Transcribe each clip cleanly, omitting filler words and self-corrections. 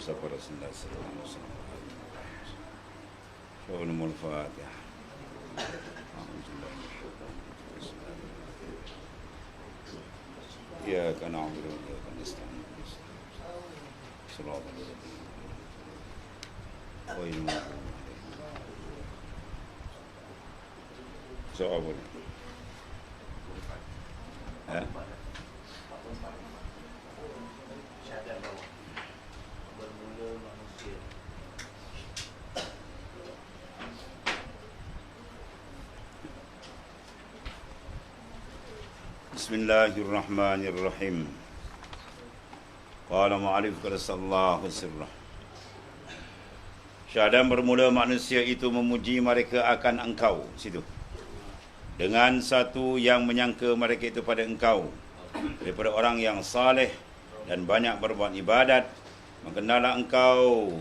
Mustafa Rasulullah sallallahu alaihi wasallam. Syawal Al-Fatihah. Iyyaka na'budu wa iyyaka nasta'in. Shiratal ladzina ghairil maghdubi alaihim. Soal. Bismillahirrahmanirrahim. Qala mu'alif qadasallahu sirrah. Syahadat bermula manusia itu memuji mereka akan engkau. Situ. Dengan satu yang menyangka mereka itu pada engkau. Daripada orang yang saleh dan banyak berbuat ibadat. Maka hendaklah engkau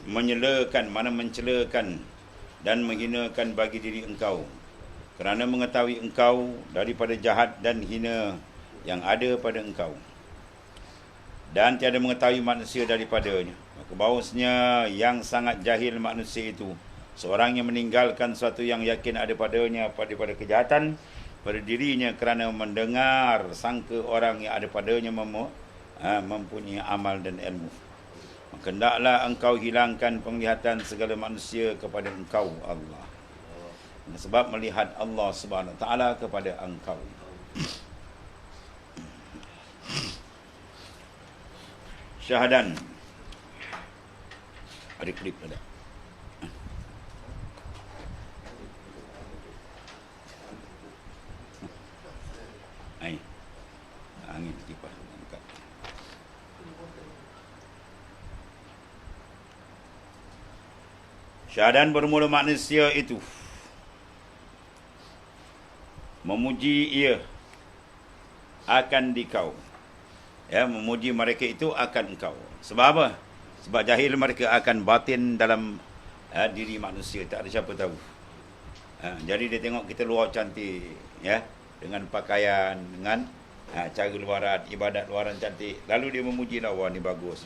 mencelakan dan menghinakan bagi diri engkau. Kerana mengetahui engkau daripada jahat dan hina yang ada pada engkau. Dan tiada mengetahui manusia daripadanya. Maka bahawasanya yang sangat jahil manusia itu, seorang yang meninggalkan sesuatu yang yakin ada padanya daripada kejahatan pada dirinya kerana mendengar sangka orang yang ada padanya mempunyai amal dan ilmu. Maka hendaklah engkau hilangkan penglihatan segala manusia kepada engkau Allah. Sebab melihat Allah Subhanahu Wa Taala kepada engkau. Syahadan. Ada klip ada. Ai. Angin kipas angkat. Syahadan bermula manusia itu memuji ia akan dikau. Ya, memuji mereka itu akan engkau. Sebab apa? Sebab jahil mereka akan batin dalam diri manusia. Tak ada siapa tahu. Jadi dia tengok kita luar cantik. Ya, dengan pakaian, dengan cara luaran, ibadat luaran cantik. Lalu dia memuji lah, wah ni bagus.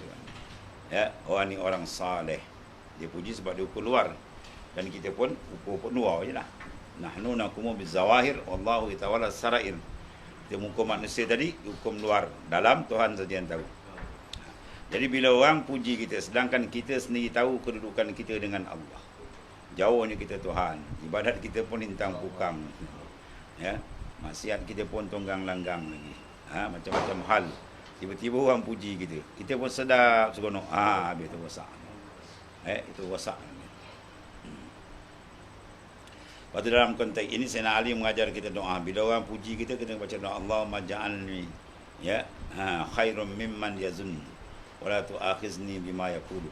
Ya, wah ni orang saleh. Dia puji sebab dia ukur luar. Dan kita pun ukur luar je lah. Nahnu nakumu bizawahir wallahu yatawalla sarair. Dia hukum manusia tadi, hukum luar. Dalam Tuhan saja yang tahu. Jadi bila orang puji kita, sedangkan kita sendiri tahu kedudukan kita dengan Allah. Jauhnya kita Tuhan. Ibadat kita pun intang pukang. Ya, maksiat kita pun tunggang langgang lagi. Macam-macam hal. Tiba-tiba orang puji kita. Kita pun sedap seronok. Habis itu wasak. Itu wasak. Lepas tu dalam konteks ini Sayyidina Ali mengajar kita doa. Bila orang puji kita baca doa Allahumma ja'alni khairum mimman yazun wa la tu'akhizni bima yaqulu.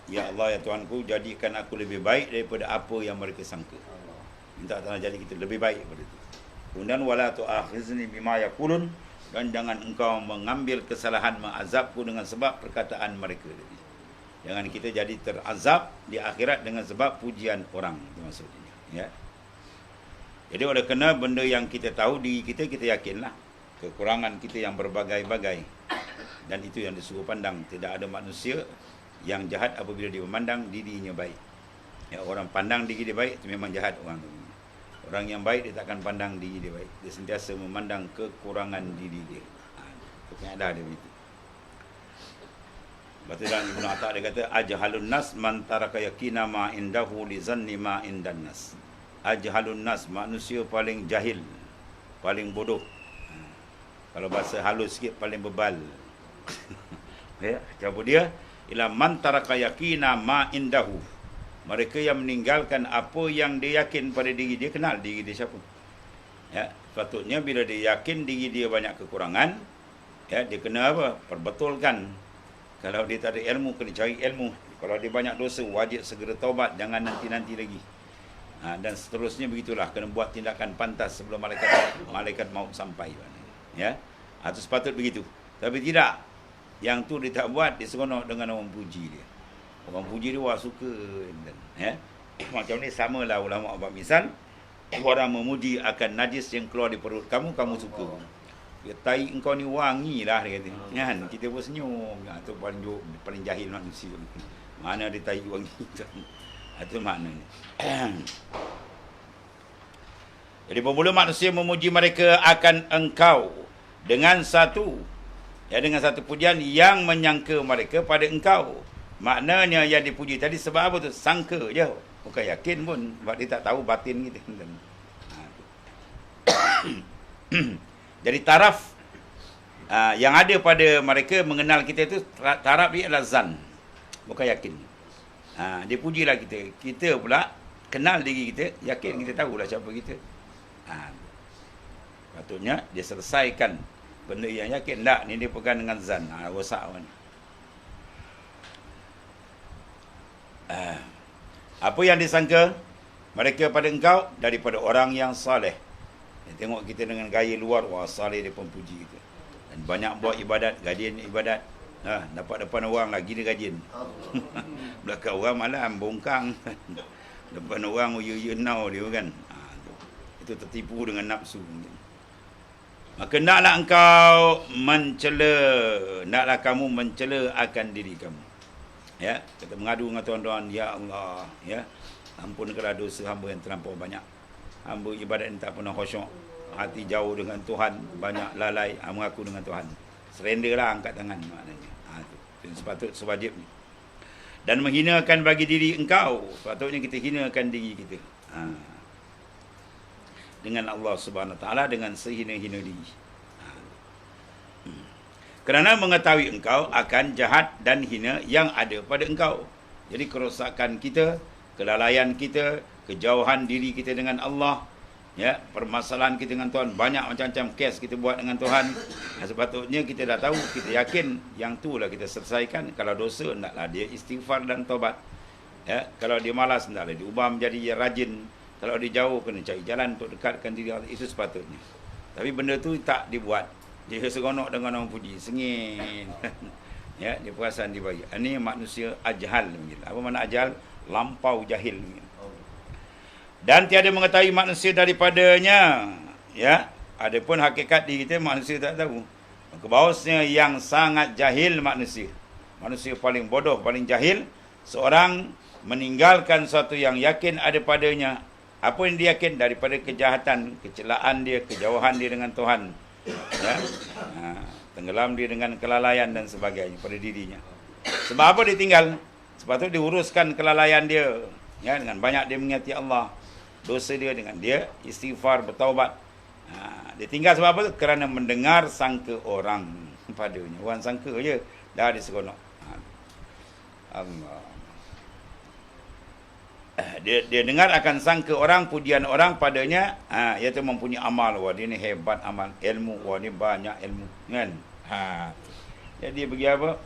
Ya Allah ya Tuhanku, jadikan aku lebih baik daripada apa yang mereka sangka. Minta Allah jadi kita lebih baik daripada itu. Kemudian wala tu'akhizni bima yaqulun, dan jangan engkau mengambil kesalahan mengazabku dengan sebab perkataan mereka tadi. Jangan kita jadi terazab di akhirat dengan sebab pujian orang. Itu maksudnya. Ya. Jadi oleh kerana benda yang kita tahu diri kita, kita yakinlah. Kekurangan kita yang berbagai-bagai. Dan itu yang disuruh pandang. Tidak ada manusia yang jahat apabila dia memandang dirinya baik. Ya, orang pandang diri dia baik, itu memang jahat orang tu. Orang yang baik, dia takkan pandang diri dia baik. Dia sentiasa memandang kekurangan diri dia. Itu kaedah dia begitu. Lepas tu dalam Ibn Atta' dia kata ajhalun nas man taraka yakina ma indahu li zanni ma indan nas. Ajhalun nas, manusia paling jahil, paling bodoh. Kalau bahasa halus sikit, paling bebal. Ya, cabut dia ila man taraka yakina ma indahu. Mereka yang meninggalkan apa yang dia yakin pada diri dia, kenal diri dia siapa. Ya, sepatutnya bila dia yakin diri dia banyak kekurangan, ya, dia kena apa? Perbetulkan. Kalau dia tak ada ilmu, kena cari ilmu. Kalau dia banyak dosa, wajib segera taubat. Jangan nanti-nanti lagi. Dan seterusnya begitulah. Kena buat tindakan pantas sebelum malaikat maut sampai. Ya, itu sepatut begitu. Tapi tidak. Yang tu dia tak buat, dia seronok dengan orang puji dia. Orang puji dia, wah suka. Ya, macam ni samalah ulama buat misal. Orang memuji akan najis yang keluar di perut kamu, kamu suka. Tai engkau ni wangi lah, dia kata. Kan? Kita pun senyum. Itu paling jahil manusia. Mana ada tai wangi tu. Itu maknanya. Jadi bermula manusia memuji mereka akan engkau dengan satu pujian yang menyangka mereka pada engkau. Maknanya yang dipuji tadi sebab apa tu? Sangka je. Bukan yakin pun. Sebab dia tak tahu batin kita. Jadi taraf yang ada pada mereka mengenal kita itu, taraf dia adalah zan. Bukan yakin. Dia pujilah kita. Kita pula kenal diri kita, yakin kita tahulah siapa kita. Patutnya dia selesaikan benda yang yakin. Tak, ni dia pegang dengan zan. Rosak kan. Apa yang disangka mereka pada engkau daripada orang yang saleh. Dia tengok kita dengan gaya luar, wah saleh, dia pun puji kita. Dan banyak buat ibadat, rajin ibadat. Dapat depan orang lagi dia rajin. Belakang orang malam bongkang. Depan orang you now dia kan. Itu tertipu dengan nafsu. Maka naklah engkau mencela, naklah kamu mencela akan diri kamu. Ya, kita mengadu dengan tuan-tuan, ya Allah, ya, ampunkanlah dosa hamba yang terlampau banyak. Hamba ibadat yang tak pernah khusyuk, hati jauh dengan Tuhan, banyak lalai, mengaku dengan Tuhan. Serenderlah, angkat tangan maknanya. Itu sepatutnya. Dan menghinakan bagi diri engkau, sepatutnya kita hinakan diri kita. Dengan Allah Subhanahu Wa Taala, dengan sehina-hina diri. Kerana mengetahui engkau akan jahat dan hina yang ada pada engkau. Jadi kerosakan kita, kelalaian kita, kejauhan diri kita dengan Allah, ya, permasalahan kita dengan Tuhan, banyak macam-macam kes kita buat dengan Tuhan. Sepatutnya kita dah tahu, kita yakin yang itulah kita selesaikan. Kalau dosa, hendaklah dia istighfar dan taubat. Ya, kalau dia malas, hendaklah diubah menjadi rajin. Kalau dia jauh, kena cari jalan untuk dekatkan diri Allah. Itu sepatutnya. Tapi benda tu tak dibuat. Dia seronok dengan orang puji, sengit. Ya, dia perasan dia bagi. Ini manusia ajhal. Apa makna ajhal? Lampau jahil. Dan tiada mengetahui manusia daripadanya. Ya, adapun hakikat diri kita manusia tak tahu. Maka bahawasanya yang sangat jahil manusia. Manusia paling bodoh, paling jahil. Seorang meninggalkan sesuatu yang yakin ada padanya. Apa yang dia yakin? Daripada kejahatan, kecelaan dia, kejauhan dia dengan Tuhan. Ya, tenggelam dia dengan kelalaian dan sebagainya pada dirinya. Sebab apa dia tinggal? Sepatutnya diuruskan kelalaian dia, ya, dengan banyak dia mengingati Allah, dosa dia, dengan dia istighfar, bertaubat. Dia tinggal sebab apa? Kerana mendengar sangka orang padanya. Orang sangka je dah dia seronok. Allah. Dia dengar akan sangka orang, pujian orang padanya, iaitu mempunyai amal, wah dia ni hebat amal, ilmu, wah ni banyak ilmu, kan? Jadi dia pergi apa?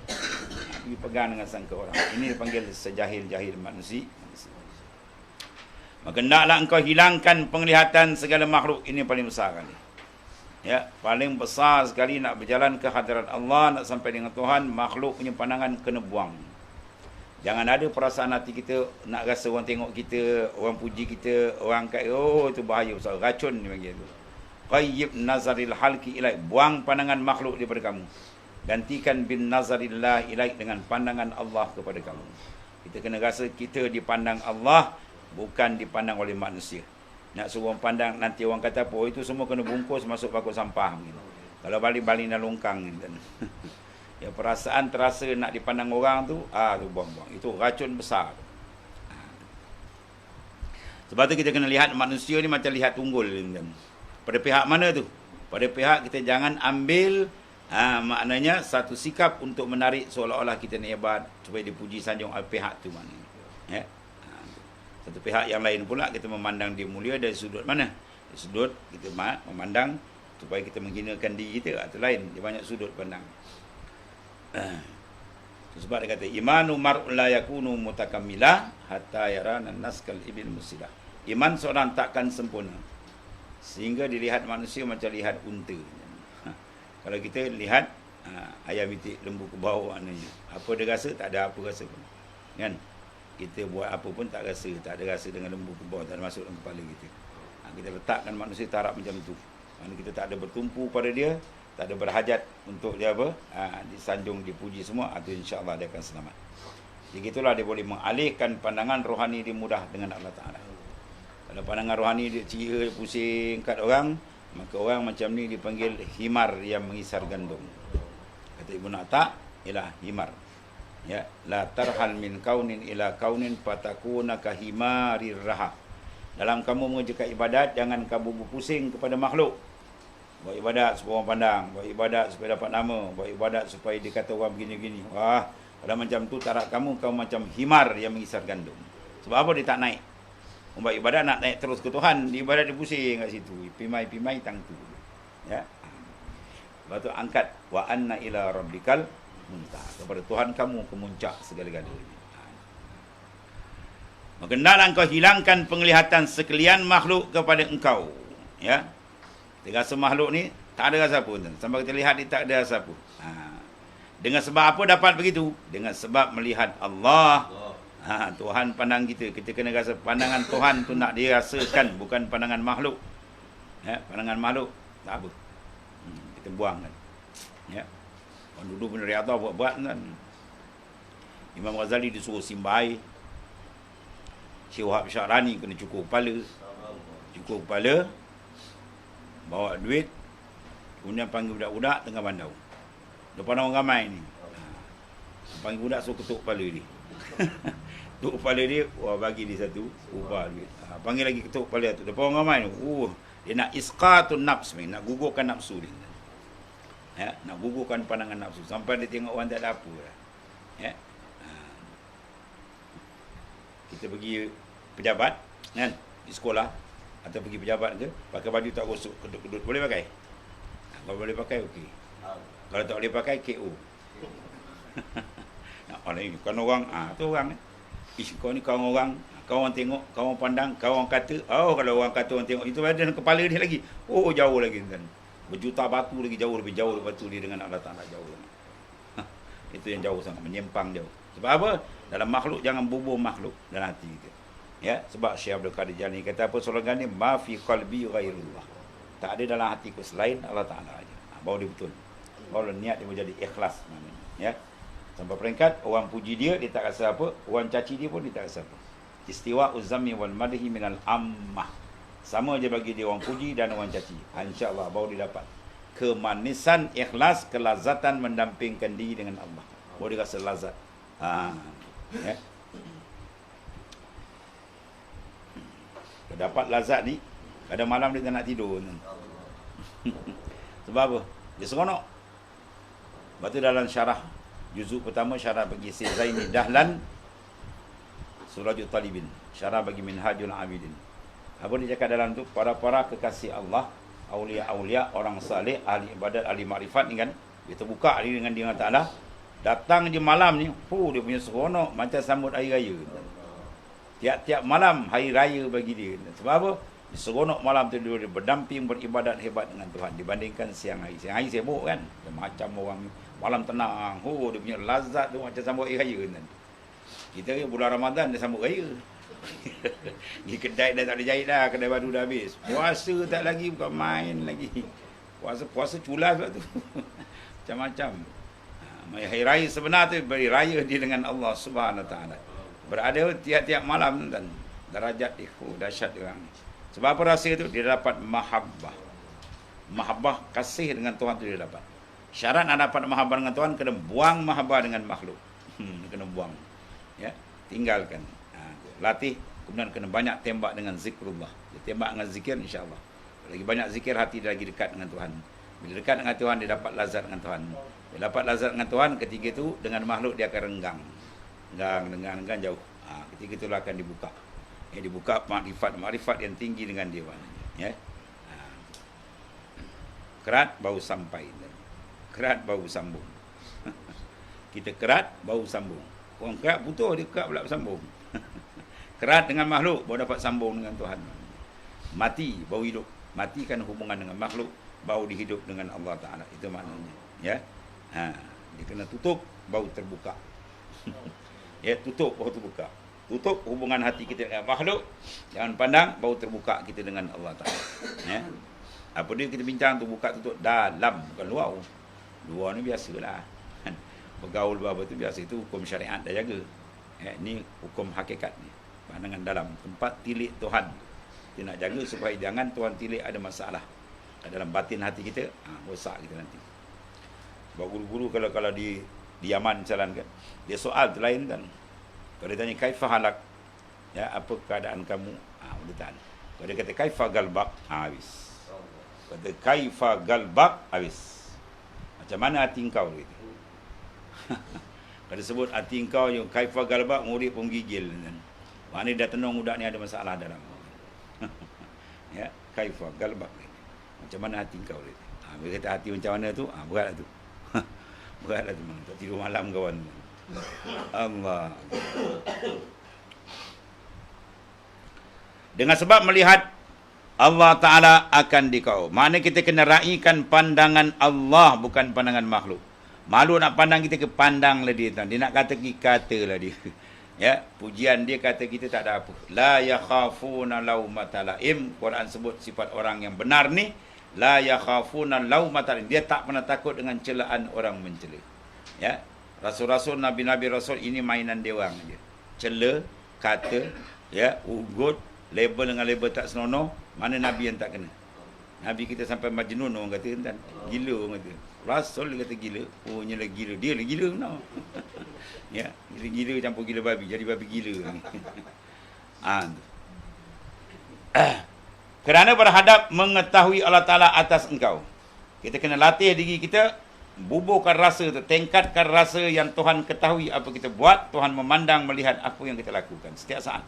Pergi pegang dengan sangka orang. Ini dipanggil sejahil-jahil manusia. Maka hendaklah engkau hilangkan penglihatan segala makhluk. Ini paling besar kali. Ya, paling besar sekali nak berjalan ke hadirat Allah, nak sampai dengan Tuhan, makhluk punya pandangan kena buang. Jangan ada perasaan hati kita nak rasa orang tengok kita, orang puji kita, orang kata, oh itu bahaya besar, racun dia panggil tu. Qayyib nazaril halki ilaik, buang pandangan makhluk daripada kamu. Gantikan bin nazarillah ilaik, dengan pandangan Allah kepada kamu. Kita kena rasa kita dipandang Allah, bukan dipandang oleh manusia. Nak suruh orang pandang, nanti orang kata apa, oh itu semua kena bungkus masuk bakul sampah. Gitu. Kalau balik-balik nak longkang. Gitu. Ya, perasaan terasa nak dipandang orang tu, tu buang-buang. Itu racun besar. Sebab tu kita kena lihat manusia ni macam lihat tunggul. Pada pihak mana tu? Pada pihak kita jangan ambil maknanya satu sikap untuk menarik seolah-olah kita ni hebat supaya dipuji sanjung pihak tu mana. Ya. Satu pihak yang lain pula kita memandang dia mulia dari sudut mana? Dari sudut kita memandang supaya kita menghinakan diri kita, atau lain. Dia banyak sudut pandang. Sebab dia kata imanu mar'un la yakunu mutakammilah hatta yarana naskal ibil musilah. Iman seorang takkan sempurna sehingga dilihat manusia macam lihat unta. Kalau kita lihat ayam itik lembu ke bawah, maknanya apa dia rasa, tak ada apa rasa pun. Kan? Kita buat apa pun tak rasa, tak ada rasa dengan lembu ke bawah, tak ada masuk dalam kepala kita. Kita letakkan manusia taraf macam tu. Mana kita tak ada bertumpu pada dia, tak ada berhajat untuk dia apa? Disanjung, dipuji semua, itu insya-Allah dia akan selamat. Jadi itulah dia boleh mengalihkan pandangan rohani dia mudah dengan Allah Taala. Kalau pandangan rohani dia ceria, dia pusing kat orang, maka orang macam ni dipanggil himar yang mengisar gandum. Kata Ibnu Atta, ialah himar. Ya, la tarhal min kaunin ila kaunin fatakuna kahimarir raha. Dalam kamu mengerjakan ibadat, jangan kamu berpusing kepada makhluk. Buat ibadat supaya orang pandang, buat ibadat supaya dapat nama, buat ibadat supaya dikata orang begini-begini. Wah, kalau macam tu tarak kamu macam himar yang mengisar gandum. Sebab apa dia tak naik? Buat ibadat nak naik terus ke Tuhan, di ibadat dia pusing kat situ. Pimai-pimai tang tu. Ya. Lepas tu angkat wa anna ila rabbikal muntah. Kepada Tuhan kamu kemuncak segala-galanya. Maka hendaklah engkau hilangkan penglihatan sekalian makhluk kepada engkau. Ya. Kita rasa makhluk ni tak ada rasa pun. Sampai kita lihat dia tak ada rasa pun. Dengan sebab apa dapat begitu? Dengan sebab melihat Allah. Tuhan pandang kita. Kita kena rasa pandangan Tuhan tu nak dirasakan, bukan pandangan makhluk. Ya, pandangan makhluk tak apa. Kita buang kan. Ya. Orang dulu pun riyadhah buat-buat kan. Imam Ghazali disuruh simbai. Syekh Wahab Syarani kena cukur kepala. Cukur kepala. Bawa duit. Kemudian panggil budak-budak tengah bandau. Depan orang ramai ni. Panggil budak suruh ketuk kepala dia. Ketuk kepala dia, bagi dia satu upah duit. Panggil lagi ketuk kepala tu. Depan orang ramai ni. Dia nak isqatun nafs, nak gugurkan nafsu dia. Ya, nak gugurkan pandangan nafsu sampai dia tengok orang tak ada apa. Ya. Kita pergi pejabat kan di sekolah atau pergi pejabat ke, pakai baju tak gosok, kedut-kedut boleh pakai? Kalau boleh pakai okey. Kalau tak boleh pakai KO. Orang ni kan orang, tu orang ni. Kau ni kawan orang, kawan tengok, kawan pandang, kawan kata. Kalau orang kata orang tengok, itu ada kepala dia lagi. Jauh lagi kan. Berjuta batu lagi jauh, lebih jauh batu dia dengan Allah Taala jauh. Itu yang jauh sangat, menyimpang jauh. Sebab apa? Dalam makhluk jangan bubuh makhluk dalam hati kita. Ya, sebab Syekh Abdul Qadir Jilani kata apa slogan ni? Ma fi qalbi ghairullah. Tak ada dalam hatiku selain Allah Taala aja. Baru dia betul. Baru niat dia menjadi ikhlas namanya. Ya. Sampai peringkat orang puji dia tak rasa apa, orang caci dia pun dia tak rasa apa. Istiwa uzami wal madhi minal ammah. Sama je bagi dia orang puji dan orang caci. InsyaAllah baru dia dapat kemanisan ikhlas, kelazatan mendampingkan diri dengan Allah. Baru dia rasa lazat. Ya. Dapat lazat ni, kadang malam dia tak nak tidur. Sebab apa? Dia seronok. Lepas tu dalam syarah juzuk pertama, syarah bagi Syekh Zaini Dahlan Surajul Talibin, syarah bagi Minhajul Abidin. Apa dia cakap dalam tu? Para-para kekasih Allah, aulia-aulia, orang saleh, ahli ibadat, ahli makrifat ni kan, dia terbuka diri dengan dia Ta'ala. Datang je malam ni, dia punya seronok macam sambut hari raya. Tiap-tiap malam hari raya bagi dia. Sebab apa? Dia seronok malam tu dia berdamping beribadat hebat dengan Tuhan dibandingkan siang hari. Siang hari sibuk kan. Dia macam orang malam tenang. Dia punya lazat tu macam sambut hari raya kan. Kita bulan Ramadan dia sambut raya. Di kedai dah tak boleh jahit dah, kedai baru dah habis. Puasa tak lagi, bukan main lagi. Puasa culas lah tu. Macam-macam. Hari raya sebenar tu beri raya dia dengan Allah Subhanahu Wa Taala. Berada tiap-tiap malam dan darajat dia dahsyat dia orang. Sebab apa rasa tu? Dia dapat mahabbah. Mahabbah kasih dengan Tuhan tu dia dapat. Syarat nak dapat mahabbah dengan Tuhan kena buang mahabbah dengan makhluk. Kena buang. Ya, tinggalkan. Latih, kemudian kena banyak tembak dengan zikrullah. Dia tembak dengan zikir insya-Allah. Lagi banyak zikir hati dia lagi dekat dengan Tuhan. Bila dekat dengan Tuhan dia dapat lazat dengan Tuhan. Dia dapat lazat dengan Tuhan, ketika itu dengan makhluk dia akan renggang. Renggang jauh. Ketika itulah akan dibuka. Dibuka makrifat yang tinggi dengan dia. Ya. Kerat bau sampai. Kerat bau sambung. Kita kerat bau sambung. Orang kerat putus, dia kerat pula bersambung. Kerat dengan makhluk baru dapat sambung dengan Tuhan. Mati baru hidup. Mati kan hubungan dengan makhluk, baru dihidup dengan Allah Ta'ala. Itu maknanya. Ya. Dia kena tutup baru terbuka. Ya, tutup baru terbuka. Tutup hubungan hati kita dengan makhluk, jangan pandang, baru terbuka kita dengan Allah Ta'ala. Ya. Apa dia kita bincang tu buka tutup dalam, bukan luar. Luar ni biasalah. Bergaul apa tu biasa, itu hukum syariat dah jaga. Ni hukum hakikat ni. Pandangan dalam tempat tilik Tuhan. Kita nak jaga supaya jangan Tuhan tilik ada masalah dalam batin hati kita, rosak kita nanti. Sebab guru-guru kalau di Yaman jalan kan, dia soal tu lain kan. Kalau dia tanya kaifa halak, ya, apa keadaan kamu, boleh tahan. Kalau dia kata kaifa galbak, habis. Kata kaifa galbak, habis. Macam mana hati engkau gitu. Kalau sebut hati engkau yang kaifa galbak, murid pun gigil kan. Maknanya dah tenung budak ni ada masalah dalam. Ya, kaifa galbak. Macam mana hati engkau gitu. Dia kata hati macam mana tu, beratlah tu. Beratlah tu, tak tidur malam kawan. Allah. Dengan sebab melihat Allah Ta'ala akan dikau. Maknanya kita kena raikan pandangan Allah, bukan pandangan makhluk. Makhluk nak pandang kita, ke pandanglah dia. Dia nak kata katalah dia. Ya, pujian dia kata kita tak ada apa. La yakhafuna laumata laim. Quran sebut sifat orang yang benar ni, la yakhafuna laumata laim. Dia tak pernah takut dengan celaan orang mencela. Ya. Rasul-rasul, nabi-nabi rasul ini mainan dia orang aja. Cela, kata, ya, ugut, label dengan label tak senonoh, mana nabi yang tak kena. Nabi kita sampai majnun orang kata kan. Gila orang kata. Rasul dia kata gila. Oh, nyala gila. Dia lah gila benar. Ya, gila campur gila babi, jadi babi gila. Kerana berhadap mengetahui Allah Ta'ala atas engkau. Kita kena latih diri kita, buburkan rasa tu, tingkatkan rasa yang Tuhan ketahui apa kita buat. Tuhan memandang, melihat apa yang kita lakukan setiap saat.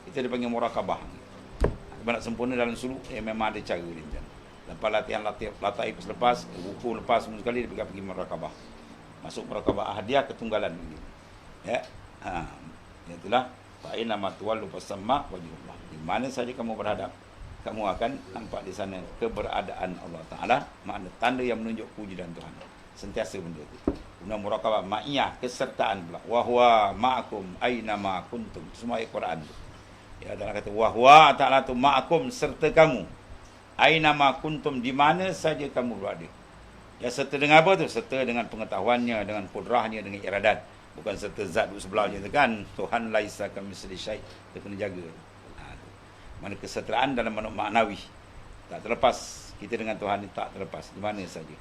Kita dipanggil murakabah. Kalau nak sempurna dalam suluk, memang ada cara dia. Lepas latihan lataif selepas, buku lepas semua sekali, dia pergi murakabah. Masuk murakabah hadiah ketunggalan. Ya, itulah. Fa'ina ma tuwallu fasamma wajhullah. Di mana saja kamu berhadap, kamu akan nampak di sana keberadaan Allah Ta'ala. Makna tanda yang menunjuk pujian Tuhan. Sentiasa benda itu. Kemudian murakabah ma'iyah, kesertaan pula. Wa huwa ma'akum aina ma kuntum. Semua ayat Quran itu. Ya, Allah kata wa huwa Ta'ala tu ma'akum, serta kamu. Aina ma kuntum, di mana saja kamu berada. Ya, serta dengan apa tu? Serta dengan pengetahuannya, dengan kudrahnya, dengan iradat. Bukan serta zat duduk sebelahnya tu kan. Tuhan laisa kamitslihi syai'. Kita kena jaga. Mana kesetaraan dalam maknawi. Tak terlepas. Kita dengan Tuhan ni tak terlepas. Di mana saja.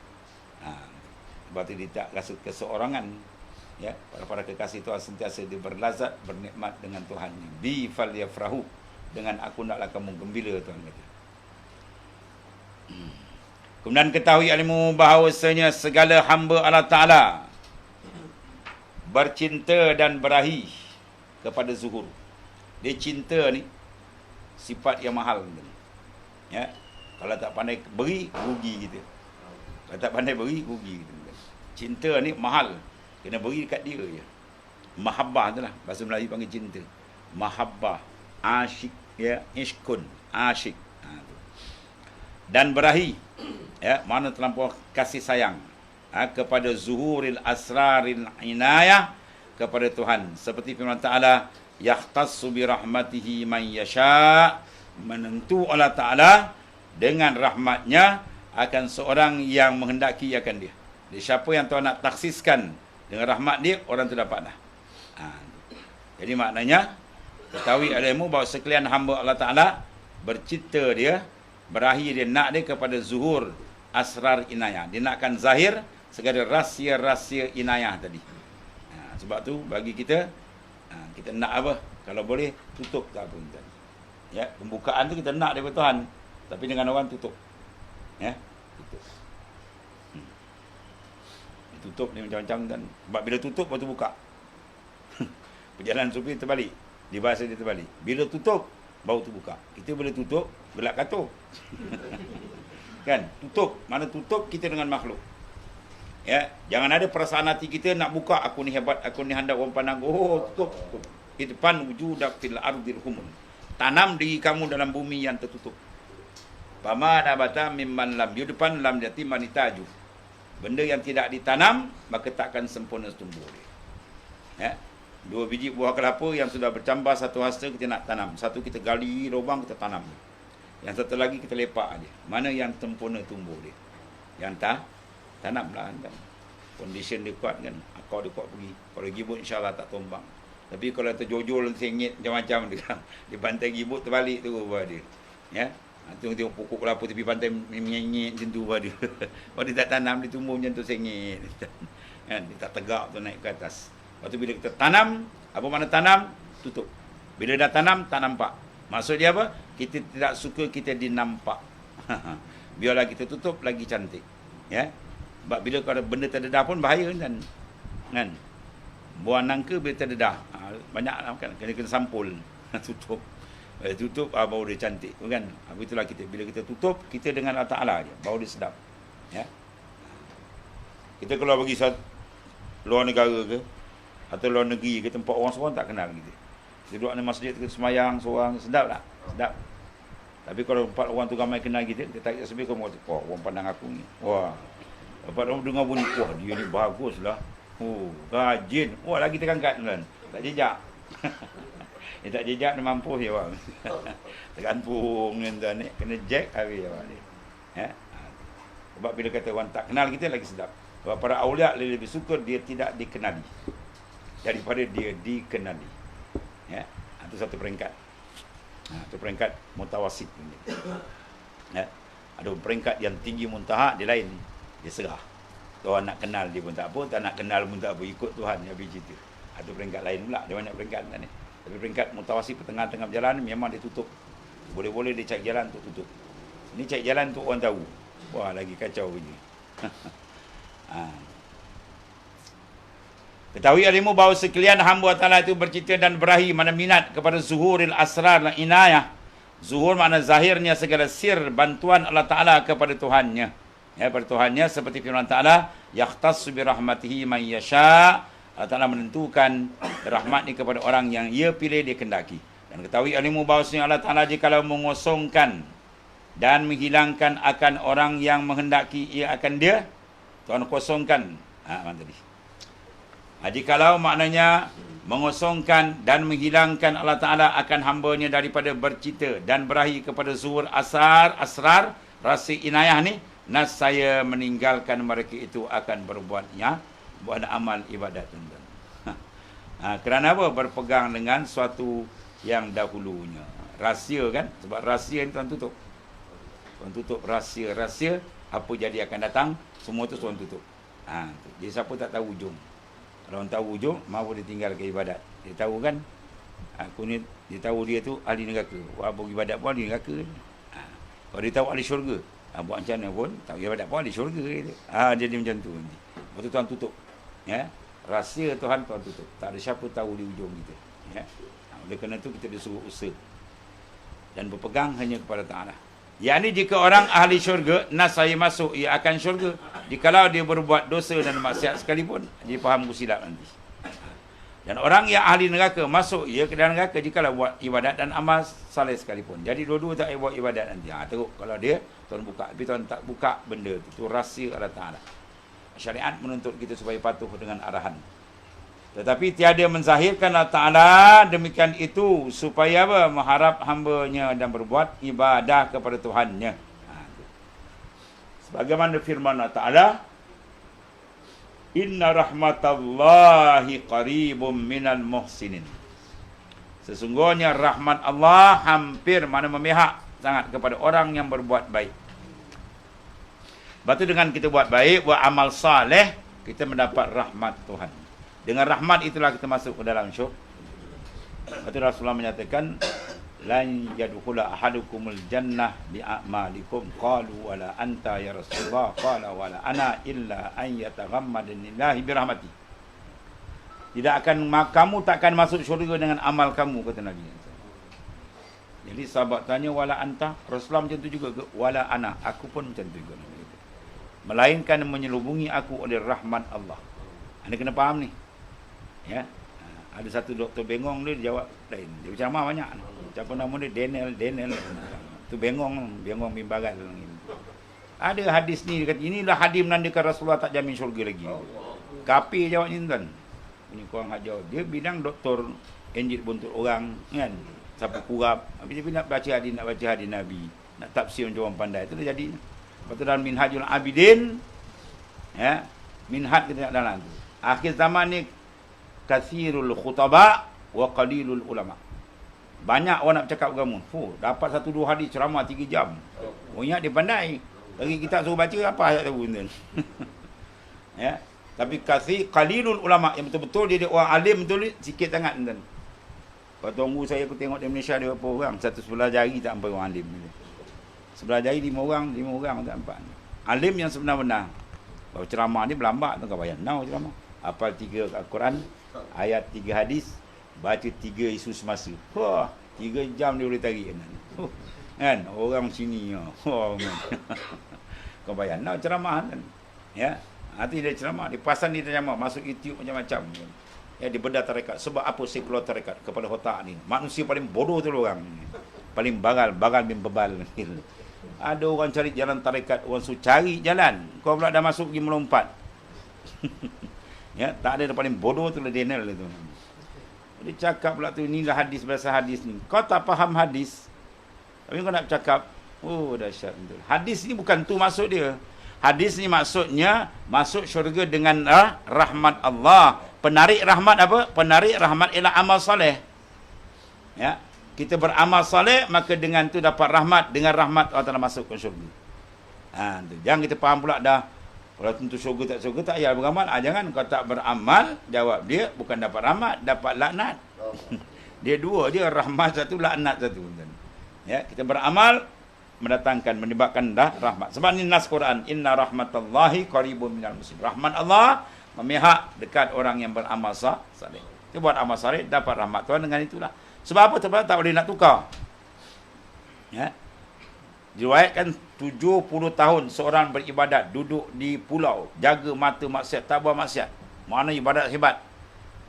Sebab itu dia tak rasa keseorangan. Ya, para kekasih Tuhan sentiasa dia berlazat, bernikmat dengan Tuhan. Bi fal yafrahu. Dengan aku naklah kamu gembira, Tuhan kata. Kemudian ketahui ilmu bahawasanya segala hamba Allah Ta'ala bercinta dan berahi kepada zuhur. Dia cinta ni sifat yang mahal. Ya. Kalau tak pandai beri, rugi kita. Kalau tak pandai beri, rugi kita. Cinta ni mahal. Kena beri dekat dia je. Mahabbah tu lah. Bahasa Melayu panggil cinta. Mahabbah. Asyik. Ya. Ishkun. Asyik. Dan berahi. Ya. Mana terlampau kasih sayang. Kepada zuhuril asraril inayah, kepada Tuhan. Seperti firman Ta'ala, yahtassu bi rahmatihi man yasha', menentu Allah Ta'ala dengan rahmatnya akan seorang yang menghendaki akan dia. Jadi siapa yang Tuhan nak taksiskan dengan rahmat dia, orang tu dapat dah. Jadi maknanya, ketahui ilmu bahawa sekalian hamba Allah Ta'ala bercinta dia, berahi dia, nak dia kepada zuhur asrar inayah. Dia nakkan zahir segala rahsia-rahsia inayah tadi. Sebab tu bagi kita, kita nak apa? Kalau boleh tutup tak apa. Ya, pembukaan tu kita nak daripada Tuhan, tapi dengan orang tutup. Ya, tutup. Tutup ni macam-macam kan. Sebab bila tutup baru buka. Perjalanan sufi terbalik. Di bahasa dia terbalik. Bila tutup baru terbuka. Kita boleh tutup, gelak katuk. Kan? Tutup. Mana tutup kita dengan makhluk. Ya, jangan ada perasaan hati kita nak buka, aku ni hebat, aku ni handal, orang pandang, oh tutup. Itfan wujudak fil ardil humun. Tanam diri kamu dalam bumi yang tertutup. Pama nabata mimman lam yudfan lam yati manitaju. Benda yang tidak ditanam maka takkan sempurna tumbuh. Ya. 2 biji buah kelapa yang sudah bercambah satu hasta kita nak tanam. Satu kita gali lubang kita tanam. Yang satu lagi kita lepak aja. Mana yang sempurna tumbuh dia. Yang tanamlah kan. Condition dia kuat kan. Akar dia kuat pergi. Kalau gibut insya-Allah tak tumbang. Tapi kalau terjojol sengit macam-macam dia pantai gibut terbalik tu buah dia. Ya. Tengok pokok kelapa tepi pantai menyenyit macam tu buah dia. Kalau dia tak tanam dia tumbuh macam tu sengit. Kan dia tak tegak tu naik ke atas. Lepas tu bila kita tanam, apa makna tanam? Tutup. Bila dah tanam tak nampak. Maksud dia apa? Kita tidak suka kita dinampak. Biarlah kita tutup lagi cantik. Ya. Sebab bila kalau benda terdedah pun bahaya kan. Buah nangka bila terdedah. Banyak kan kena sampul. Tutup. Tutup baru dia cantik kan. Itulah kita. Bila kita tutup, kita dengan Allah Ta'ala je. Baru dia sedap. Ya. Kita keluar pergi luar negara ke atau luar negeri ke tempat orang seorang tak kenal kita. Kita duduk di masjid kita semayang seorang, sedap tak? Sedap. Tapi kalau empat orang tu ramai kenal kita tarik tasbih kau kata, "Wah, orang pandang aku ni." Wah. Lepas orang dengar bunyi, "Wah, dia ni baguslah." Oh, rajin. Wah, lagi terangkat kan. Tak jejak. Dia tak jejak dia mampu je bang. Tergantung tuan ni, kena jack habis bang ni. Ya. Sebab bila kata orang tak kenal kita lagi sedap. Sebab para aulia lebih suka dia tidak dikenali daripada dia dikenali. Ya, itu satu peringkat. Itu peringkat mutawasit. Ya. Ada peringkat yang tinggi muntaha, dia lain. Dia serah. Tuhan nak kenal dia pun tak apa, tak nak kenal pun tak apa, ikut Tuhan yang cerita. Ada peringkat lain pula, dia banyak peringkat ni. Tapi peringkat mutawasit pertengah-tengah berjalan memang dia tutup. Boleh-boleh dia cari jalan untuk tutup. Ini cari jalan untuk orang tahu. Wah, lagi kacau punya. Ketahui alimu bahawa sekalian hamba Allah itu bercita dan berahi mana minat kepada zuhuril asrar dan inayah. Zuhur makna zahirnya segala sir bantuan Allah Ta'ala kepada Tuhannya. Ya, kepada Tuhannya seperti firman Ta'ala, yakhtassu bi rahmatihi man yasha. Allah Ta'ala menentukan rahmat ini kepada orang yang ia pilih, dia kendaki. Dan ketahui alimu bahawasanya Allah Ta'ala jikalau mengosongkan dan menghilangkan akan orang yang menghendaki ia akan dia, Tuhan kosongkan. Mana tadi? Jikalau maknanya mengosongkan dan menghilangkan Allah Ta'ala akan hambanya daripada bercita dan berahi kepada zuhur asrar, rasa inayah ni, nasaya meninggalkan mereka itu akan buat amal ibadat. Kerana apa? Berpegang dengan suatu yang dahulunya. Rahsia kan? Sebab rahsia ni Tuhan tutup. Tuhan tutup rahsia. Apa jadi akan datang, semua tu Tuhan tutup. Jadi siapa tak tahu ujung. Kalau orang tahu ujung, mahu dia tinggalkan ibadat. Dia tahu kan, aku ni, dia tahu dia tu ahli neraka. Buat ibadat pun ahli neraka. Kalau dia tahu ahli syurga, buat macam mana pun, tak ibadat pun ahli syurga. Dia macam tu nanti. Lepas tu Tuhan tutup. Ya? Rahsia Tuhan tutup. Tak ada siapa tahu di ujung kita. Ya? Oleh kerana itu kita disuruh usaha. Dan berpegang hanya kepada Ta'ala. Yang ni jika orang ahli syurga, nasaya masuk, ia akan syurga. Jikalau dia berbuat dosa dan maksiat sekalipun, dia faham silap nanti. Dan orang yang ahli neraka masuk, ia ke dalam neraka jikalau buat ibadat dan amal saleh sekalipun. Jadi dua-dua tak buat ibadat nanti. Teruk kalau dia, Tuhan buka. Tapi Tuhan tak buka benda itu. Itu rahsia Allah Ta'ala. Syariat menuntut kita supaya patuh dengan arahan. Tetapi tiada menzahirkan Allah Ta'ala demikian itu supaya apa? Mengharap hambanya dan berbuat ibadah kepada Tuhannya. Sebagaimana firman Allah Ta'ala, Inna rahmatallahi qaribum minal muhsinin. Sesungguhnya rahmat Allah hampir, mana memihak sangat kepada orang yang berbuat baik. Lepas tu dengan kita buat baik, buat amal saleh, kita mendapat rahmat Tuhan. Dengan rahmat itulah kita masuk ke dalam syurga. Lepas tu Rasulullah menyatakan, lan yadkhula ahadukumul jannah bi'amalikum qalu wala anta ya Rasulullah qala wala ana illa an yataghammadanillahi birahmati. Tidak akan, kamu takkan masuk syurga dengan amal kamu, kata Nabi. Jadi sahabat tanya, wala anta? Rasulullah macam tu juga ke? Wala ana, aku pun macam tu juga. Melainkan menyelubungi aku oleh rahmat Allah. Anda kena faham ni. Ya. Ada satu doktor bengong dia jawab lain. Dia berceramah banyak. Siapa nama dia? Daniel. Tu bengong bimbaran. Ada hadis ni, dia kata inilah hadis menandakan Rasulullah tak jamin syurga lagi. Kafir jawab ni tuan. Ini kurang ajar. Dia bilang doktor enjit buntut orang kan. Siapa kurap. Habis dia nak baca hadis Nabi. nak tafsir macam orang pandai. Itu dah jadi. Lepas tu dalam Minhajul Abidin, ya, minhaj kita dalam tu. Akhir zaman ni kathirul khutaba wa qalilul ulama. Banyak orang nak bercakap agama. Dapat 1-2 hadis ceramah 3 jam. Oh, ingat dia pandai. Bagi kita suruh baca apa tak tahu tuan. Ya. Tapi qalilul ulama yang betul-betul dia orang alim betul sikit sangat tuan. Kau tunggu saya aku tengok di Malaysia ada berapa orang, satu sebelah jari tak sampai orang alim. Sebelah jari 5 orang tak nampak. Alim yang sebenar-benar. Kalau ceramah ni berlambat tu kau bayang. Now ceramah. Hafal 3 Al-Quran, ayat 3 hadis, baca 3 isu semasa. Wah, 3 jam dia boleh tarik kan. Orang sini kan. Kau bayang now ceramah kan. Ya. Nanti dia ceramah, di pasal ni dia ceramah, masuk YouTube macam-macam. Ya, di bedah tarekat. Sebab apa saya keluar tarekat kepada otak ni? Manusia paling bodoh tu orang. Paling bagal bin bebal. Ada orang cari jalan tarekat, orang suruh cari jalan. Kau pula dah masuk pergi melompat. Ya, tak ada yang paling bodoh tu lah Daniel tu. Dia cakap pula tu, inilah hadis bahasa hadis ni. Kau tak faham hadis. Tapi kau nak cakap, oh dahsyat betul. Hadis ni bukan tu maksud dia. Hadis ni maksudnya masuk syurga dengan rahmat Allah. Penarik rahmat apa? Penarik rahmat ialah amal soleh. Ya, kita beramal soleh maka dengan tu dapat rahmat, dengan rahmat Allah Taala masuk ke syurga. Tu. Jangan kita faham pula dah kalau tentu syurga tak payah beramal. Jangan kau tak beramal, jawab dia bukan dapat rahmat, dapat laknat. Dia dua je, rahmat satu, laknat satu. Ya, kita beramal mendatangkan, menyebabkan rahmat. Sebab ni nas Quran, inna rahmatallahi qaribun minal muslim. Rahmat Allah memihak dekat orang yang beramal saleh. Dia buat amal saleh dapat rahmat Tuhan dengan itulah. Sebab apa? Sebab tak boleh nak tukar. Ya. Diriwayatkan 70 tahun seorang beribadat, duduk di pulau, jaga mata maksiat, tak buat maksiat. Mana ibadat hebat.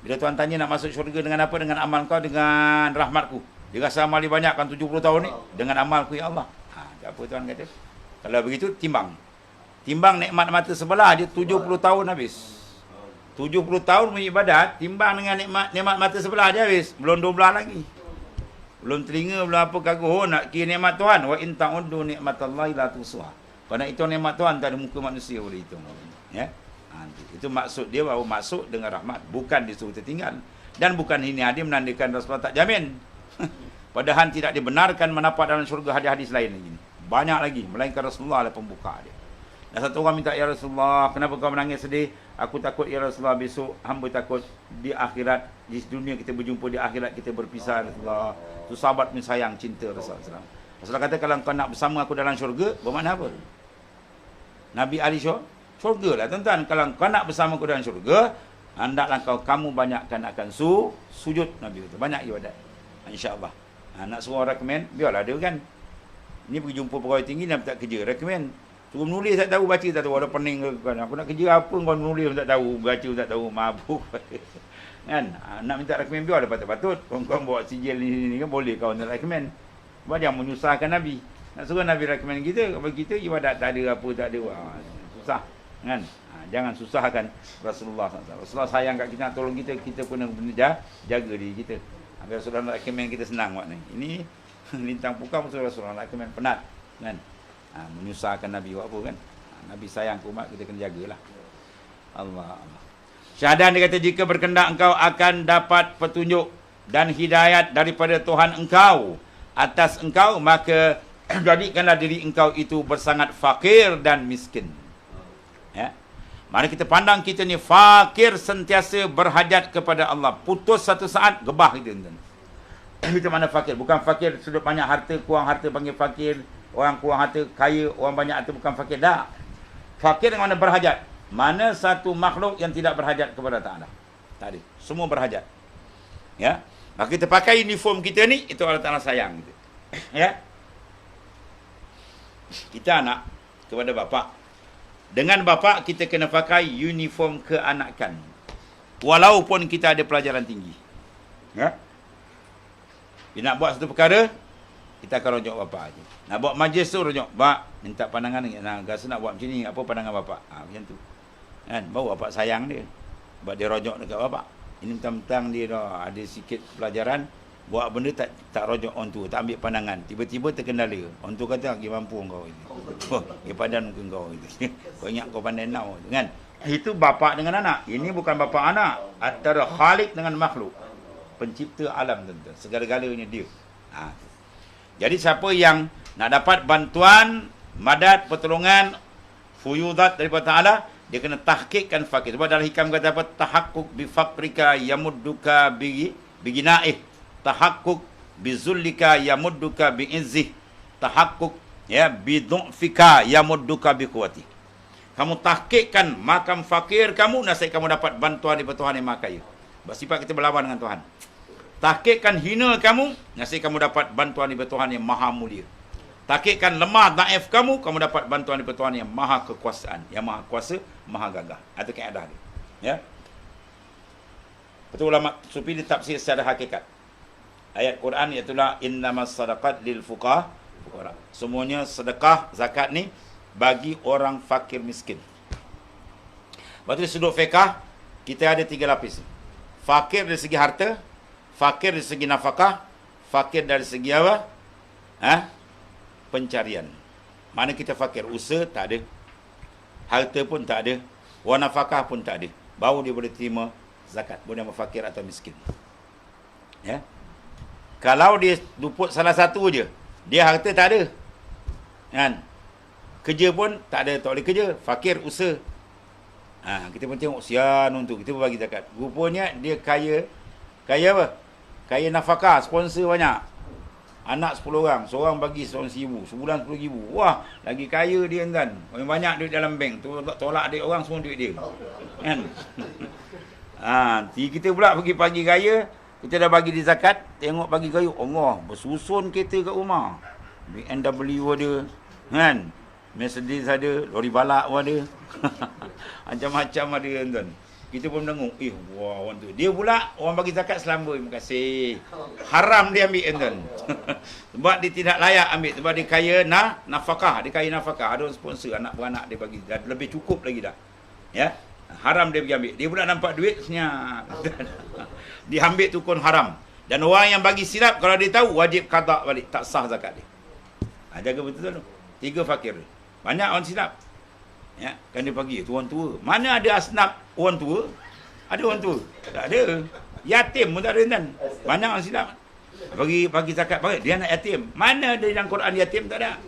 Bila Tuhan tanya nak masuk syurga dengan apa? Dengan amal kau, dengan rahmatku. Dia rasa amal dia banyak kan 70 tahun ni dengan amalku ya Allah. Apa Tuhan kata? Kalau begitu timbang. Timbang nikmat mata sebelah dia 70 tahun habis. 70 tahun beribadat, timbang dengan nikmat mata sebelah dia habis. Belum 12 lagi. Belum telinga, belum apa kagum. Nak kira nikmat Tuhan. Wa in ta'uddu nikmatallahi la tuhsuha. Kerana itu nikmat Tuhan, tak ada muka manusia boleh hitung. Ya? Itu maksud dia bahawa masuk dengan rahmat. Bukan disuruh tertinggal. Dan bukan ini hadis menandakan Rasulullah tak jamin. Padahal tidak dibenarkan mendapat dalam syurga hadis-hadis lain lagi. Banyak lagi. Melainkan Rasulullah adalah pembuka dia. Dan satu orang minta, ya Rasulullah, kenapa kau menangis sedih? Aku takut ya Rasulullah besok hamba takut di akhirat, di dunia kita berjumpa, di akhirat kita berpisah Rasulullah. Tu sahabat pun sayang, cinta Rasulullah. Rasulullah kata kalau kau nak bersama aku dalam syurga, bermakna apa? Nabi Ali syurga lah tuan-tuan. Kalau kau nak bersama aku dalam syurga, hendaklah kamu banyakkan akan sujud. Nabi kata banyak ibadat. InsyaAllah. Nak suruh recommend, biarlah dia kan. Ni pergi jumpa pegawai tinggi dan tak kerja, recommend. Suruh menulis tak tahu, baca tak tahu, ada pening ke kan. Aku nak kerja apa kau menulis tak tahu, baca tak tahu, mabuk. Kan? Nak minta recommend biar ada patut-patut. Kau bawa sijil ni kan boleh kau nak recommend. Sebab jangan menyusahkan Nabi. Nak suruh Nabi recommend kita, bagi kita ibadat tak ada apa tak ada. Susah. Kan? Jangan susahkan Rasulullah SAW. Rasulullah sayang kat kita, nak tolong kita, kita pun jaga diri kita. Agar Rasulullah nak recommend kita senang buat ni. Ini lintang pukau Rasulullah nak recommend penat. Kan? Menyusahkan Nabi buat apa kan? Nabi sayang ke umat, kita kena jagalah. Allah. Syahadat dia kata, jika berkendak engkau akan dapat petunjuk dan hidayat daripada Tuhan engkau atas engkau, maka jadikanlah diri engkau itu bersangat fakir dan miskin. Ya. Mari kita pandang kita ni fakir, sentiasa berhajat kepada Allah. Putus satu saat, gebah kita. Kita mana fakir? Bukan fakir sudut banyak harta, kurang harta panggil fakir. Orang kurang harta, kaya, orang banyak harta bukan fakir. Dah. Fakir yang mana berhajat. Mana satu makhluk yang tidak berhajat kepada Ta'ala? Tak ada. Semua berhajat. Ya. Maka kita pakai uniform kita ni, itu Allah Ta'ala sayang kita. Ya. Kita anak kepada bapa. Dengan bapa kita kena pakai uniform keanakan. Walaupun kita ada pelajaran tinggi. Ya. Bila nak buat satu perkara, kita akan rujuk bapa aja. Nak buat majlis tu rujuk, "Pak, minta pandangan ni. Rasa nak buat macam ni, apa pandangan bapa?" Macam tu. Kan? Baru bapa sayang dia. Sebab dia rujuk dekat bapa. Ini mentang-mentang dia dah ada sikit pelajaran, Buat benda tak rojok orang tua, tak ambil pandangan. Tiba-tiba terkendala. Orang tua kata, "Lagi mampu kau itu." Oh, dia padan muka kau itu. Kau ingat kau pandai now kan? Itu bapa dengan anak. Ini bukan bapa anak. Antara Khalik dengan makhluk. Pencipta alam tentu. Segala-galanya dia. Jadi siapa yang nak dapat bantuan, madad, pertolongan, fuyudat daripada Ta'ala, dia kena tahqiqkan fakir. Sebab dalam hikam kata apa? Tahakkuk bifakrika yamudduka biginaih. Tahakkuk bizullika yamudduka biizzih. Tahakkuk bidu'fika yamudduka biquwati. Kamu tahqiqkan makam fakir kamu, nasib kamu dapat bantuan daripada Tuhan yang Maha Kaya. Sebab sifat kita berlawan dengan Tuhan. Tahqiqkan hina kamu, nasib kamu dapat bantuan daripada Tuhan yang Maha Mulia. Tahqiqkan lemah daif kamu, kamu dapat bantuan daripada Tuhan yang Maha Kekuasaan, yang Maha Kuasa, Maha Gagah. Itu kaedah dia. Ya. Betul ulama sufi ditafsir secara hakikat. Ayat Quran iaitu innamas sadaqat lil fuqara. Semuanya sedekah, zakat ni bagi orang fakir miskin. Lepas tu sudut fiqah, kita ada 3 lapis. Fakir dari segi harta, fakir dari segi nafkah, fakir dari segi apa? Pencarian. Mana kita fakir? Usaha tak ada. Harta pun tak ada. Nafkah pun tak ada. Baru dia boleh terima zakat. Boleh nama fakir atau miskin. Ya. Kalau dia luput salah satu je, dia harta tak ada. Kan? Kerja pun tak ada, tak boleh kerja. Fakir, usaha. Kita pun tengok sian untuk kita bagi zakat. Rupanya dia kaya. Kaya apa? Kaya nafkah, sponsor banyak. Anak 10 orang, seorang bagi RM1,000, sebulan RM10,000. Wah, lagi kaya dia kan. Banyak duit dalam bank. Tolak duit orang, semua duit dia. Kan? Kita pula pergi pagi raya, kita dah bagi di zakat, tengok pagi raya, Allah, bersusun kereta kat rumah. BMW ada, kan? Mercedes ada, lori balak pun ada. Macam-macam ada kan. Kita pun mendengung, wah orang tu. Dia pula orang bagi zakat selamba, terima kasih. Haram dia ambil kan. Sebab dia tidak layak ambil, sebab dia kaya nafkah, dia kaya nafkah. Ada orang sponsor anak beranak dia bagi, dah lebih cukup lagi dah. Ya. Haram dia pergi ambil. Dia pula nampak duit senyap. Dia ambil tu pun haram. Dan orang yang bagi silap, kalau dia tahu wajib qada balik, tak sah zakat dia. Jaga betul tu. 3 fakir. Banyak orang silap. Ya, kan dia bagi tu orang tua. Mana ada asnaf orang tua? Ada orang tua? Tak ada. Yatim pun tak ada kan. Banyak orang silap. Bagi zakat, bagi dia anak yatim. Mana ada dalam Quran yatim? Tak ada.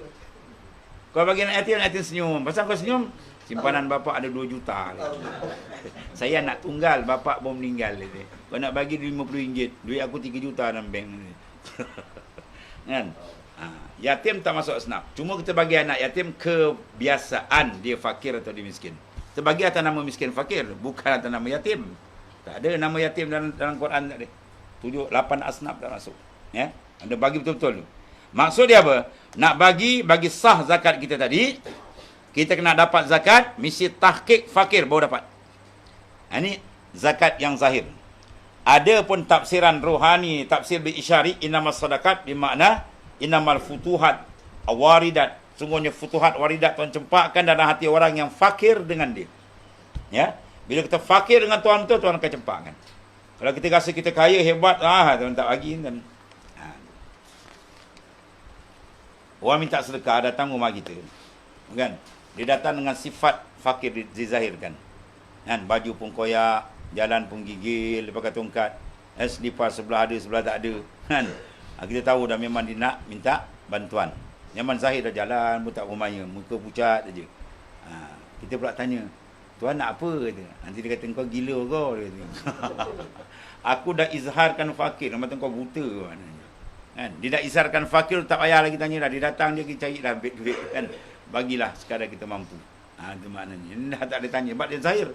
Kau bagi anak yatim senyum. Pasal kau senyum, simpanan bapak ada 2 juta. Saya anak tunggal, bapak baru meninggal. Kau nak bagi RM50, duit aku 3 juta dalam bank. Kan? Yatim tak masuk asnaf. Cuma kita bagi anak yatim kebiasaan dia fakir atau dia miskin. Kita bagi atas nama miskin fakir, bukan atas nama yatim. Tak ada nama yatim dalam Quran, tak ada. 7-8 asnaf tak masuk. Ya? Anda bagi betul-betul tu. Maksud dia apa? Nak bagi sah zakat kita tadi, kita kena dapat zakat, mesti tahqiq fakir baru dapat. Ini zakat yang zahir. Ada pun tafsiran rohani, tafsir bi-isyari, innamas sadaqat bermakna innamal futuhat waridat. Sungguhnya futuhat waridat Tuhan cempakkan dalam hati orang yang fakir dengan dia. Ya. Bila kita fakir dengan Tuhan tu, Tuhan akan cempakkan. Kalau kita rasa kita kaya hebat, Tuhan tak bagi kan. Orang minta sedekah datang rumah kita. Kan? Dia datang dengan sifat fakir dizahirkan. Kan? Baju pun koyak, jalan pun gigil, pakai tongkat, selipar sebelah ada, sebelah tak ada. Kan? Kita tahu dah memang dia nak minta bantuan. Memang zahir dah jalan pun tak bermaya, muka pucat saja. Kita pula tanya, Tuan nak apa? Kata. Nanti dia kata, kau gila kau. Dia kata. Aku dah izharkan fakir, macam kau buta. Kan? Dia dah izharkan fakir, tak payah lagi tanya dah. Dia datang, dia cari dah duit. Kan? Bagilah sekadar kita mampu. Itu maknanya. Dia dah tak ada tanya, sebab dia zahir.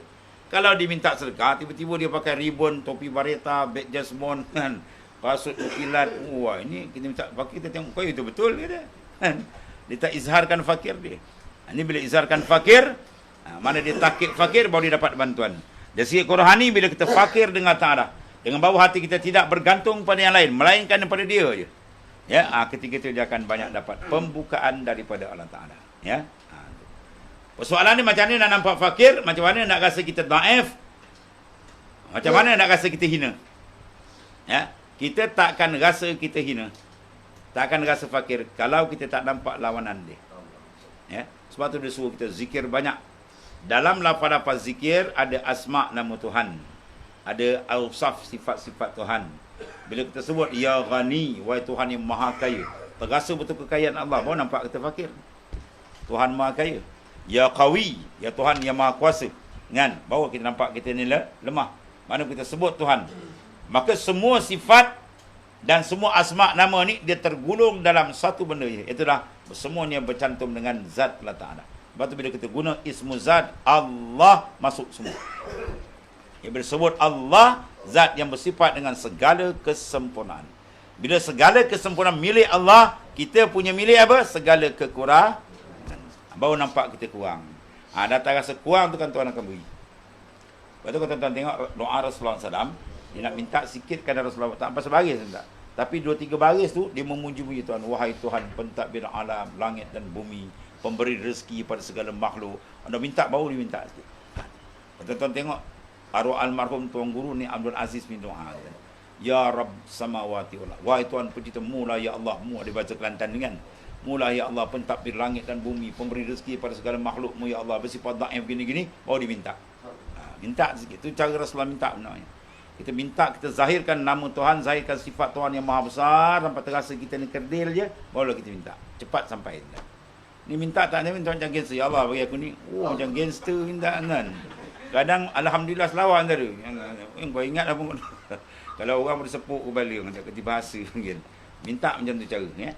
Kalau dia minta sedekah, tiba-tiba dia pakai ribbon, topi bareta, beg jasmon, kan? Kasut ukilan. Wah, ini kita minta fakir, kita tengok kau itu betul ke dia? Kan? Dia tak izharkan fakir dia. Ini bila izharkan fakir, mana dia tahqiq fakir, baru dia dapat bantuan. Dari segi rohani, bila kita fakir dengan Ta'ala, dengan bawah hati kita tidak bergantung pada yang lain, melainkan daripada dia je. Ya, ketika itu dia akan banyak dapat pembukaan daripada Allah Ta'ala. Ya. Persoalan ni macam mana nak nampak fakir, macam mana nak rasa kita daif, macam mana nak rasa kita hina. Ya. Kita takkan rasa kita hina, takkan rasa fakir kalau kita tak nampak lawanan dia. Ya, sebab tu dia suruh kita zikir banyak. Dalam lafaz-lafaz zikir ada asma nama Tuhan, ada ausaf sifat-sifat Tuhan. Bila kita sebut ya Ghani, wahai Tuhan yang maha kaya, terasa betul kekayaan Allah, baru nampak kita fakir. Tuhan maha kaya. Ya Qawi, ya Tuhan yang maha kuasa, kan? Baru kita nampak kita ni lemah. Mana kita sebut Tuhan, maka semua sifat dan semua asma nama ni dia tergulung dalam satu benda, itulah semuanya bercantum dengan zat Allah Ta'ala. Sebab tu bila kita guna ismu zat Allah, masuk semua. Ia bersebut Allah, zat yang bersifat dengan segala kesempurnaan. Bila segala kesempurnaan milik Allah, kita punya milik apa? Segala kekurangan. Baru nampak kita kurang. Datang rasa kurang tu kan Tuhan akan beri. Lepas tu kalau tuan-tuan tengok doa Rasulullah SAW, dia nak minta sikit kepada Rasulullah, tak pasal baris tak. Tapi 2-3 baris tu dia memuji-muji Tuhan. Wahai Tuhan pentadbir alam, langit dan bumi, pemberi rezeki pada segala makhluk. Anda minta baru dia minta sikit. Tuan-tuan tengok arwah almarhum Tuan Guru ni Abdul Aziz bin doa. Ya Rabb samawati wal ardh. Wahai Tuhan pencipta, mula ya Allah, mu dia baca Kelantan dengan. Mula ya Allah pentadbir langit dan bumi, pemberi rezeki pada segala makhluk-Mu ya Allah, bersifat dhaif gini-gini, baru diminta. Minta sikit. Itu cara Rasulullah minta sebenarnya. Kita minta, kita zahirkan nama Tuhan, zahirkan sifat Tuhan yang maha besar, sampai terasa kita ni kerdil je, barulah kita minta. Cepat sampai. Ni minta tak ni, minta macam gangster. Ya Allah bagi aku ni. Oh, macam gangster minta kan. Kadang Alhamdulillah selawat antara. Kau ingat apa? Kalau orang boleh sepuk kembali, orang tak kerti bahasa. Minta macam tu cara. Ya?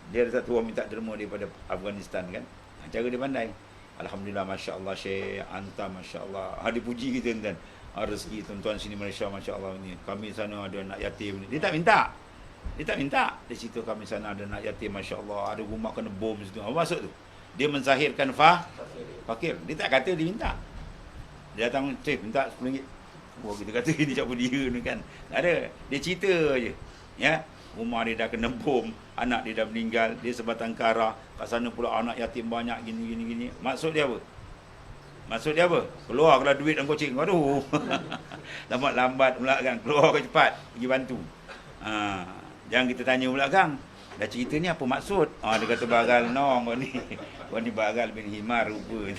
Dia ada satu orang minta derma daripada Afghanistan kan. Cara dia pandai. Alhamdulillah, Masya Allah Syekh, anta Masya Allah. Dipuji kita kan. Rezeki tuan-tuan sini Malaysia Masya Allah ni. Kami sana ada anak yatim ni. Dia tak minta. Dia tak minta. Di situ kami sana ada anak yatim Masya Allah. Ada rumah kena bom situ. Apa maksud tu? Dia menzahirkan fakir. Dia tak kata dia minta. Dia datang, Syekh minta RM10. Oh, kita kata ini siapa dia ni kan. Tak ada. Dia cerita je. Ya. Rumah dia dah kena bom, anak dia dah meninggal, dia sebatang kara, kat sana pula anak yatim banyak gini. Maksud dia apa? Maksud dia apa? Keluarlah duit dan kucing. Aduh. Lambat pula kan. Keluar cepat, pergi bantu. Jangan kita tanya pula kan. Dah cerita ni apa maksud? Dia kata bagal nong kau ni. Kau ni bagal bin himar rupa.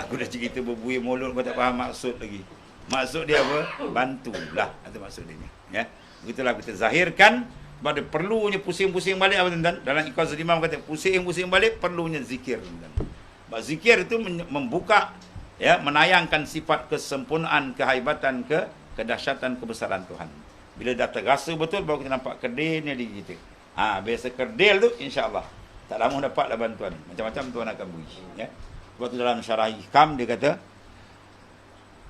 Aku dah cerita berbuih mulut kau tak faham maksud lagi. Maksud dia apa? Bantulah. Itu maksud dia ni. Ya. Begitulah kita zahirkan. Pada perlunya pusing-pusing balik apa tuan-tuan? Dalam Iqazul Imam kata pusing-pusing balik perlunya zikir tuan-tuan. Sebab zikir itu membuka, ya, menayangkan sifat kesempurnaan, kehaibatan, kedahsyatan, kebesaran Tuhan. Bila dah terasa betul baru kita nampak kerdilnya diri kita. Biasa kerdil tu insya-Allah tak lama dapatlah bantuan. Macam-macam Tuhan akan beri, ya. Sebab tu dalam syarah Hikam dia kata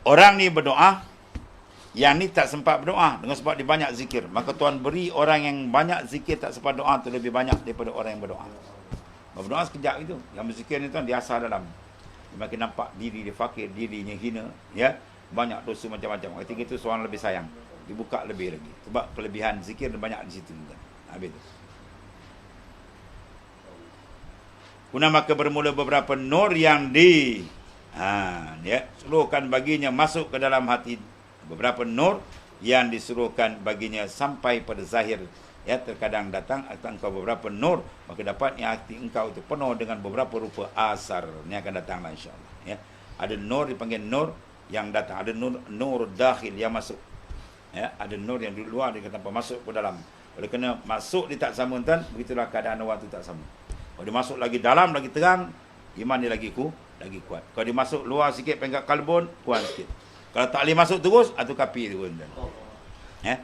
orang ni berdoa, yang ni tak sempat berdoa dengan sebab dia banyak zikir, maka Tuhan beri orang yang banyak zikir tak sempat doa tu lebih banyak daripada orang yang berdoa. Berdoa sekejap itu, yang berzikir ni Tuhan dia asal dalam. Dia makin nampak diri dia fakir, dirinya hina, ya, banyak dosa macam-macam. Ketika itu seorang lebih sayang, dibuka lebih lagi. Sebab kelebihan zikir dia banyak di situ. Habis tu. Guna maka bermula beberapa nur yang suruhkan baginya masuk ke dalam hati. Beberapa nur yang disuruhkan baginya sampai pada zahir. Ya, terkadang datang engkau beberapa nur, maka dapatnya hati engkau itu penuh dengan beberapa rupa asar. Ini akan datanglah insya-Allah. Ya. Ada nur dipanggil nur yang datang, ada nur dakhil yang masuk. Ya, ada nur yang di luar dia tanpa masuk ke dalam. Oleh kerana masuk dia tak sama tuan, begitulah keadaan orang tu tak sama. Kalau dia masuk lagi dalam, lagi terang, iman dia lagi kuat. Kalau dia masuk luar sikit peringkat kalbun, kurang sikit. Kalau tak boleh masuk terus, atau kafir tu. Ya.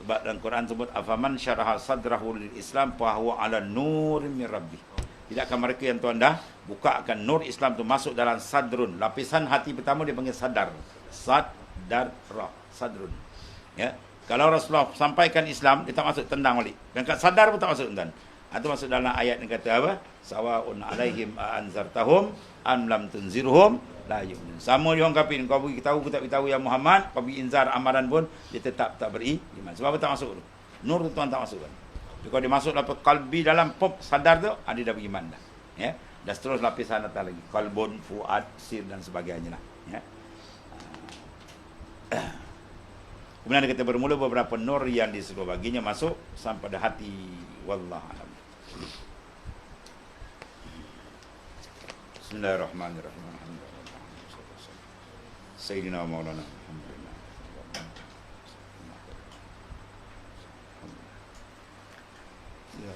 Sebab dalam Quran sebut afaman syaraha sadrahu lil Islam fa huwa ala nur min rabbih. Tidakkah mereka yang Tuhan dah bukakan nur Islam tu masuk dalam sadrun. Lapisan hati pertama dia panggil sadar. Sadrun. Ya. Kalau Rasulullah sampaikan Islam, dia tak masuk, tendang balik. Dan kat sadar pun tak masuk tuan. Itu masuk dalam ayat yang kata apa? Sawaun alaihim anzartahum am lam tunzirhum la yu'minun. Sama dia orang kafir, kau bagi tahu, kau tak beritahu ya Muhammad, kau bagi inzar amaran pun dia tetap tak beriman. Sebab apa tak masuk tu? Nur tu Tuhan tak masuk kan. Kalau dia masuk dalam kalbi dalam pop sadar tu, dia dah beriman dah. Ya. Dan seterus lapisan atas lagi. Qalbun, fuad, sir dan sebagainya lah. Ya. Kemudian kita bermula beberapa nur yang di seluruh baginya masuk sampai pada hati. Wallahu a'lam. Bismillahirrahmanirrahim. Sayyidina Maulana Alhamdulillah. Ya